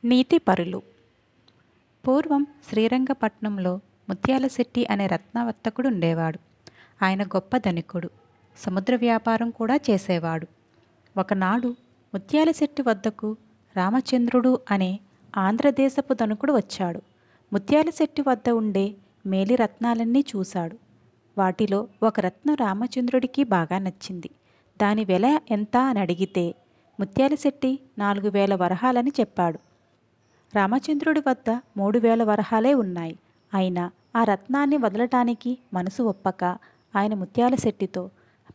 నీతిపరులు. పూర్వం శ్రీరంగపట్నంలో ముత్యాలశెట్టి అనే రత్నవర్తకుడు ఉండేవాడు. ఆయన గొప్ప ధనికుడు. సముద్ర వ్యాపారం కూడా చేసేవాడు. ఒకనాడు ముత్యాలశెట్టి వద్దకు రామచంద్రుడు అనే ఆంధ్రదేశపు ధనికుడు వచ్చాడు. ముత్యాలశెట్టి వద్ద ఉండే మేలి రత్నాలన్నీ చూశాడు. వాటిలో ఒక రత్నం రామచంద్రుడికి బాగా నచ్చింది. దాని వెల ఎంత అని అడిగితే ముత్యాలశెట్టి 4,000 వరహాలని చెప్పాడు. రామచంద్రుడి వద్ద 3,000 వరహాలే ఉన్నాయి. అయినా ఆ రత్నాన్ని వదలటానికి మనసు ఒప్పక ఆయన ముత్యాలశెట్టితో,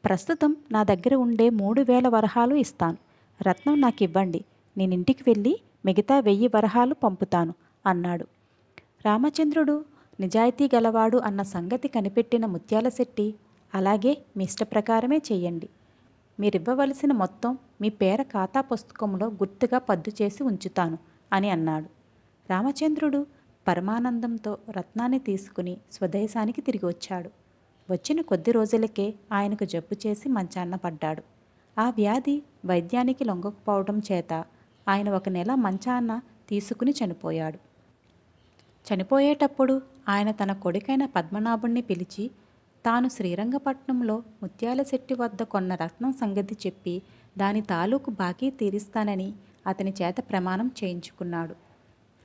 ప్రస్తుతం నా దగ్గర ఉండే 3,000 వరహాలు ఇస్తాను. రత్నం నాకివ్వండి. నేనింటికి వెళ్ళి మిగతా 1,000 వరహాలు పంపుతాను అన్నాడు. రామచంద్రుడు నిజాయితీ గలవాడు అన్న సంగతి కనిపెట్టిన ముత్యాలశెట్టి, అలాగే మీ ఇష్టప్రకారమే చెయ్యండి. మీరివ్వవలసిన మొత్తం మీ పేర ఖాతా పుస్తకంలో గుర్తుగా పద్దు చేసి ఉంచుతాను అని అన్నాడు. రామచంద్రుడు పరమానందంతో రత్నాన్ని తీసుకుని స్వదేశానికి తిరిగి వచ్చాడు. వచ్చిన కొద్ది రోజులకే ఆయనకు జబ్బు చేసి మంచాన్న పడ్డాడు. ఆ వ్యాధి వైద్యానికి లొంగకపోవడం చేత ఆయన 1 నెల మంచాన్న తీసుకుని చనిపోయాడు. చనిపోయేటప్పుడు ఆయన తన కొడుకైన పద్మనాభుణ్ణి పిలిచి, తాను శ్రీరంగపట్నంలో ముత్యాలశెట్టి వద్ద కొన్న రత్నం సంగతి చెప్పి దాని తాలూకు బాకీ తీరుస్తానని అతని చేత ప్రమాణం చేయించుకున్నాడు.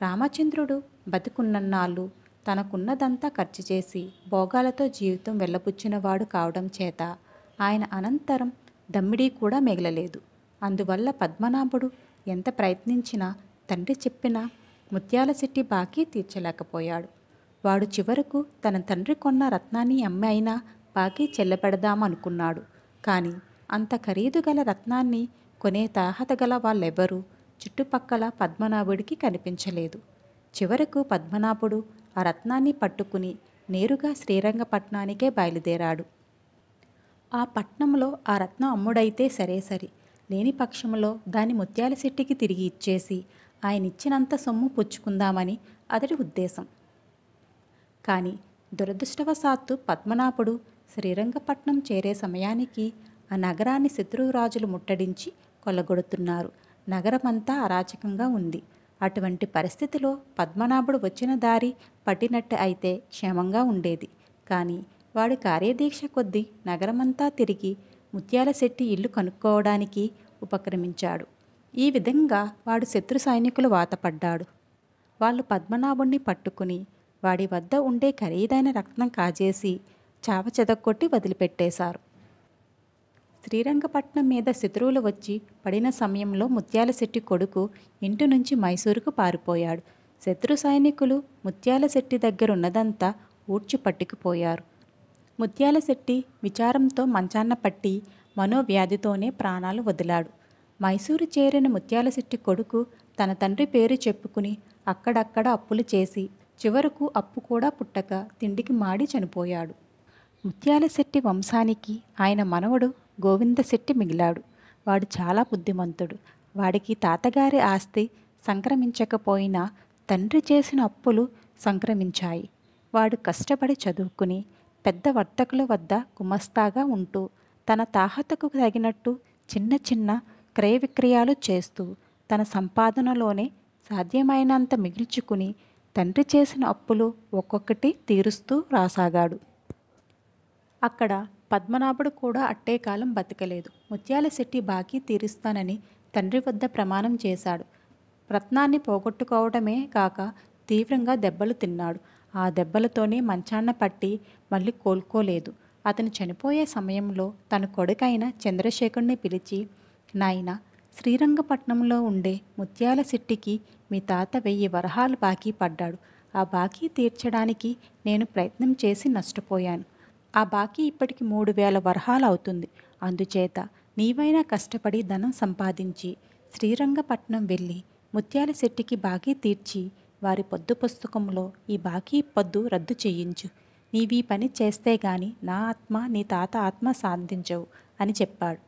రామచంద్రుడు బతికున్నన్నాళ్ళు తనకున్నదంతా ఖర్చు చేసి భోగాలతో జీవితం వెళ్ళబుచ్చినవాడు కావడం చేత ఆయన అనంతరం దమ్మిడీ కూడా మిగలలేదు. అందువల్ల పద్మనాభుడు ఎంత ప్రయత్నించినా తండ్రి చెప్పిన ముత్యాలశెట్టి బాకీ తీర్చలేకపోయాడు. వాడు చివరకు తన తండ్రి కొన్న రత్నాన్ని అమ్మి అయినా బాకీ చెల్లపెడదామనుకున్నాడు. కానీ అంత ఖరీదు గల రత్నాన్ని కొనే తాహత గల వాళ్ళెవరూ చుట్టుపక్కల పద్మనాభుడికి కనిపించలేదు. చివరకు పద్మనాభుడు ఆ రత్నాన్ని పట్టుకుని నేరుగా శ్రీరంగపట్నానికే బయలుదేరాడు. ఆ పట్నంలో ఆ రత్నం అమ్ముడైతే సరే, లేని పక్షంలో దాని ముత్యాలశెట్టికి తిరిగి ఇచ్చేసి ఆయన ఇచ్చినంత సొమ్ము పుచ్చుకుందామని అతడి ఉద్దేశం. కానీ దురదృష్టవశాత్తు పద్మనాభుడు శ్రీరంగపట్నం చేరే సమయానికి ఆ నగరాన్ని శత్రురాజులు ముట్టడించి కొల్లగొడుతున్నారు. నగరమంతా అరాచకంగా ఉంది. అటువంటి పరిస్థితిలో పద్మనాభుడు వచ్చిన దారి పట్టినట్టు అయితే క్షేమంగా ఉండేది. కానీ వాడి కార్యదీక్ష కొద్దీ నగరమంతా తిరిగి ముత్యాలశెట్టి ఇల్లు కనుక్కోవడానికి ఉపక్రమించాడు. ఈ విధంగా వాడు శత్రు సైనికులు వాతపడ్డాడు. వాళ్ళు పద్మనాభుణ్ణి పట్టుకుని వాడి వద్ద ఉండే ఖరీదైన రత్నం కాజేసి చావచెదగొట్టి వదిలిపెట్టేశారు. శ్రీరంగపట్నం మీద శత్రువులు వచ్చి పడిన సమయంలో ముత్యాలశెట్టి కొడుకు ఇంటి నుంచి మైసూరుకు పారిపోయాడు. శత్రు సైనికులు ముత్యాలశెట్టి దగ్గరున్నదంతా ఊడ్చి పట్టుకుపోయారు. ముత్యాలశెట్టి విచారంతో మంచాన్న పట్టి మనోవ్యాధితోనే ప్రాణాలు వదిలాడు. మైసూరు చేరిన ముత్యాలశెట్టి కొడుకు తన తండ్రి పేరు చెప్పుకుని అక్కడక్కడ అప్పులు చేసి చివరకు అప్పు కూడా పుట్టక తిండికి మాడి చనిపోయాడు. ముత్యాలశెట్టి వంశానికి ఆయన మనవడు గోవిందశెట్టి మిగిలాడు. వాడు చాలా బుద్ధిమంతుడు. వాడికి తాతగారి ఆస్తి సంక్రమించకపోయినా తండ్రి చేసిన అప్పులు సంక్రమించాయి. వాడు కష్టపడి చదువుకుని పెద్ద వర్తకుల వద్ద గుమస్తాగా ఉంటూ తన తాహతకు తగినట్టు చిన్న చిన్న క్రయ విక్రయాలు చేస్తూ తన సంపాదనలోనే సాధ్యమైనంత మిగిల్చుకుని తండ్రి చేసిన అప్పులు ఒక్కొక్కటి తీరుస్తూ రాసాగాడు. అక్కడ పద్మనాభుడు కూడా అట్టే కాలం బతకలేదు. ముత్యాలశెట్టి బాకీ తీరుస్తానని తండ్రి వద్ద ప్రమాణం చేశాడు. రత్నాన్ని పోగొట్టుకోవడమే కాక తీవ్రంగా దెబ్బలు తిన్నాడు. ఆ దెబ్బలతోనే మంచాన్న పట్టి మళ్ళీ కోలుకోలేదు. అతను చనిపోయే సమయంలో తన కొడుకైన చంద్రశేఖరుణ్ణి పిలిచి, నాయనా, శ్రీరంగపట్నంలో ఉండే ముత్యాలశెట్టికి మీ తాత 1,000 వరహాలు బాకీ పడ్డాడు. ఆ బాకీ తీర్చడానికి నేను ప్రయత్నం చేసి నష్టపోయాను. ఆ బాకీ ఇప్పటికి 3,000 వరహాలు అవుతుంది. అందుచేత నీవైనా కష్టపడి ధనం సంపాదించి శ్రీరంగపట్నం వెళ్ళి ముత్యాలశెట్టికి బాకీ తీర్చి వారి పొద్దు పుస్తకంలో ఈ బాకీ పద్దు రద్దు చేయించు. నీవీ పని చేస్తే గాని నా ఆత్మ నీ తాత ఆత్మ సాధించవు అని చెప్పాడు.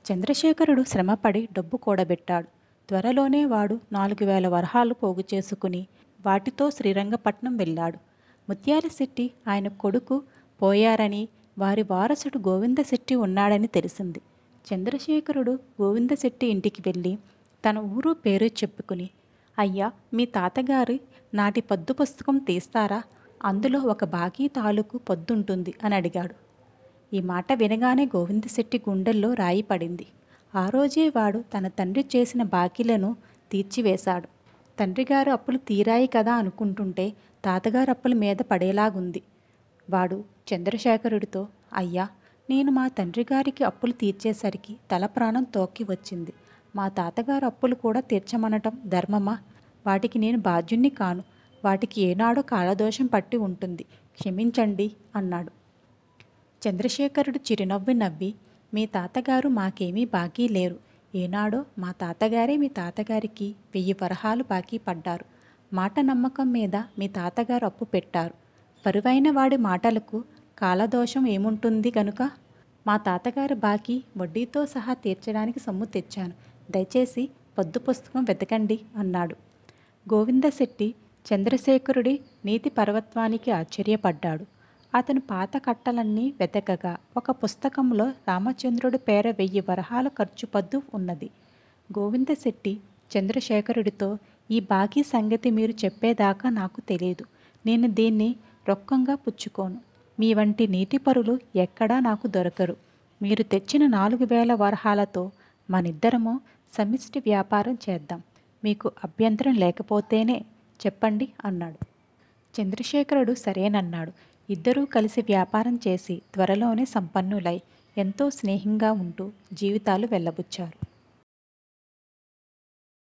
చంద్రశేఖరుడు శ్రమపడి డబ్బు కూడబెట్టాడు. త్వరలోనే వాడు 4,000 వరహాలు పోగు చేసుకుని వాటితో శ్రీరంగపట్నం వెళ్ళాడు. ముత్యాలశెట్టి ఆయన కొడుకు పోయారని, వారి వారసుడు గోవిందశెట్టి ఉన్నాడని తెలిసింది. చంద్రశేఖరుడు గోవిందశెట్టి ఇంటికి వెళ్ళి తన ఊరు పేరు చెప్పుకుని, అయ్యా, మీ తాతగారి నాటి పద్దు పుస్తకం తీస్తారా? అందులో ఒక బాకీ తాలూకు పొద్దుంటుంది అని అడిగాడు. ఈ మాట వినగానే గోవిందశెట్టి గుండెల్లో రాయి పడింది. ఆ రోజే వాడు తన తండ్రి చేసిన బాకీలను తీర్చివేశాడు. తండ్రిగారు అప్పులు తీరాయి కదా అనుకుంటుంటే తాతగారు అప్పుల మీద పడేలాగుంది. వాడు చంద్రశేఖరుడితో, అయ్యా, నేను మా తండ్రిగారికి అప్పులు తీర్చేసరికి తల ప్రాణం తోక్కి వచ్చింది. మా తాతగారు అప్పులు కూడా తీర్చమనటం ధర్మమా? వాటికి నేను బాధ్యుణ్ణి కాను. వాటికి ఏనాడో కాలదోషం పట్టి ఉంటుంది. క్షమించండి అన్నాడు. చంద్రశేఖరుడు చిరునవ్వు నవ్వి, మీ తాతగారు మాకేమీ బాకీ లేరు. ఏనాడో మా తాతగారే మీ తాతగారికి 1000 వరహాలు బాకీ పడ్డారు. మాట నమ్మకం మీద మీ తాతగారు అప్పు పెట్టారు. పరువైన వాడి మాటలకు కాలదోషం ఏముంటుంది గనుక మా తాతగారు బాకీ వడ్డీతో సహా తీర్చడానికి సొమ్ము తెచ్చాను. దయచేసి పొద్దు పుస్తకం వెతకండి అన్నాడు. గోవిందశెట్టి చంద్రశేఖరుడి నీతి పరవత్వానికి ఆశ్చర్యపడ్డాడు. అతను పాత కట్టలన్నీ వెతకగా ఒక పుస్తకంలో రామచంద్రుడి పేర 1000 వరహాల ఖర్చు పద్దు ఉన్నది. గోవిందశెట్టి చంద్రశేఖరుడితో, ఈ బాకీ సంగతి మీరు చెప్పేదాకా నాకు తెలియదు. నేను దీన్ని రొక్కంగా పుచ్చుకోను. మీ వంటి నీతిపరులు ఎక్కడా నాకు దొరకరు. మీరు తెచ్చిన 4000 వరహాలతో మనిద్దరము సమిష్టి వ్యాపారం చేద్దాం. మీకు అభ్యంతరం లేకపోతేనే చెప్పండి అన్నాడు. చంద్రశేఖరుడు సరేనన్నాడు. ఇద్దరూ కలిసి వ్యాపారం చేసి త్వరలోనే సంపన్నులై ఎంతో స్నేహంగా ఉంటూ జీవితాలు వెళ్ళబుచ్చారు.